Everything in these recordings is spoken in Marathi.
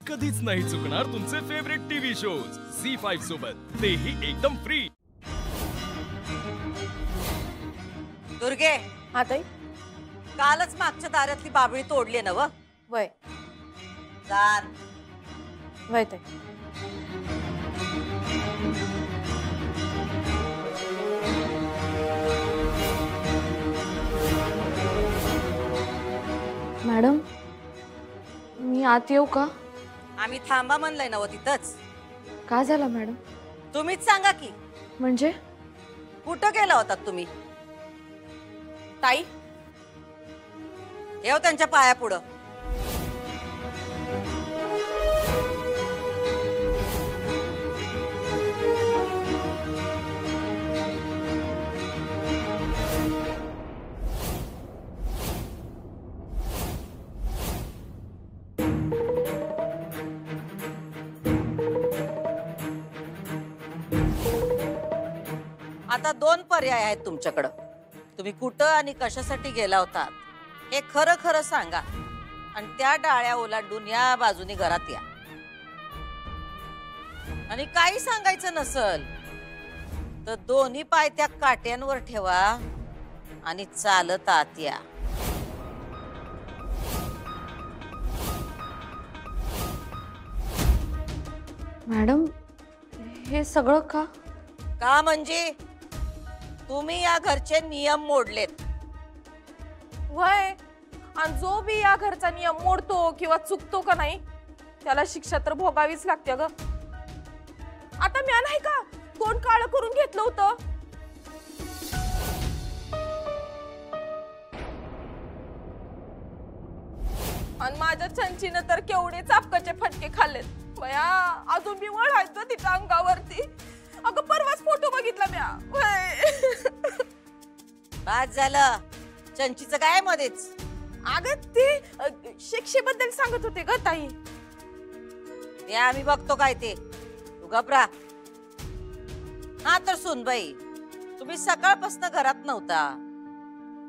कधीच नाही चुकणार तुमचे फेवरेट टीव्ही शोज झी5 सोबत, तेही एकदम फ्री। दुर्गे, हा ताई। कालच मागच्या दारातली बाबळी तोडली ना व? वय दार वय ताई। मॅडम, मी आत येऊ का? आम्ही थांबा म्हणलंय ना व तिथंच। काय झालं मॅडम? तुम्हीच सांगा की। म्हणजे कुठं गेला होता तुम्ही? ताई, येऊ त्यांच्या पाया पुढं। आता दोन पर्याय आहेत तुमच्याकडं। तुम्ही कुठं आणि कशासाठी गेला होता हे खरं खरं सांगा, आणि त्या डाळ्या ओलांडून या बाजूनी घरात या। आणि काही सांगायचं नसल तर दोन्ही पाय त्या काट्यांवर ठेवा आणि चालत आत या। मॅडम, हे सगळं का? का म्हणजे तुम्ही या घरचे नियम मोडलेत। वय, आणि जो बी या घरचा नियम मोडतो किंवा चुकतो का नाही त्याला शिक्षा तर भोगावीच लागते ग। आता म्या नाही का तोंड काळ करून घेतलं होतं। आणि माझ्या चंचीनं तर केवढे चापकाचे फटके खाल्लेत बया, अजून बी वळ आहेत ग तिच्या अंगावरती। अगं परवाच फोटो बघितला म्या। बाद झालं, चंचीचं काय मध्येच? अगं ते शिक्षेबद्दल सांगत होते ग ताई। ते आम्ही बघतो काय ते, तू घबरा। हा तर सुनबाई, तुम्ही सकाळपासून घरात नव्हता,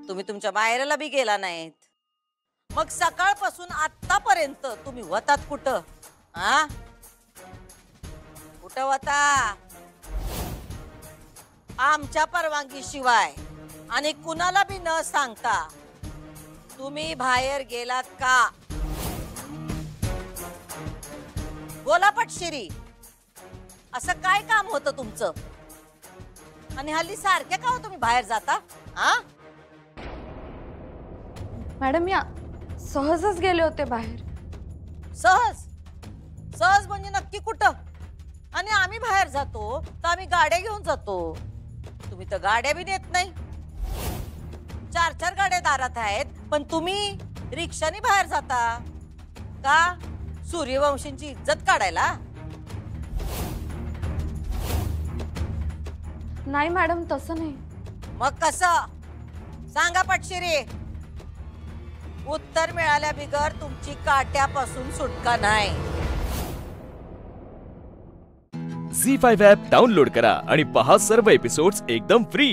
तुम्ही तुमच्या माहेराला बी गेला नाहीत, मग सकाळपासून आतापर्यंत तुम्ही होतात कुठं? हा, कुठं होता? आमच्या परवानगी शिवाय आणि कुणाला बी न सांगता तुम्ही बाहेर गेलात का? बोला पटशिरी, असं काय काम होतं तुमचं? आणि हल्ली सारखे का हो तुम्ही बाहेर जाता? हा मॅडम, या सहजच गेले होते बाहेर। सहज? सहज म्हणजे नक्की कुठं? आणि आम्ही बाहेर जातो तर आम्ही गाड्या घेऊन जातो, तुम्ही तर गाड्या बी नेत नाही। 4-4 गाड्या दारात आहेत, पण तुम्ही रिक्षाने बाहेर जाता का? सूर्यवंशींची इज्जत काढायला? नाही मॅडम, तसं नाही। मग कसं? सांगा पटशिरी। उत्तर मिळाल्या बिगर तुमची काट्यापासून सुटका नाही। झी5 ॲप डाउनलोड करा आणि पहा सर्व एपिसोड्स एकदम फ्री।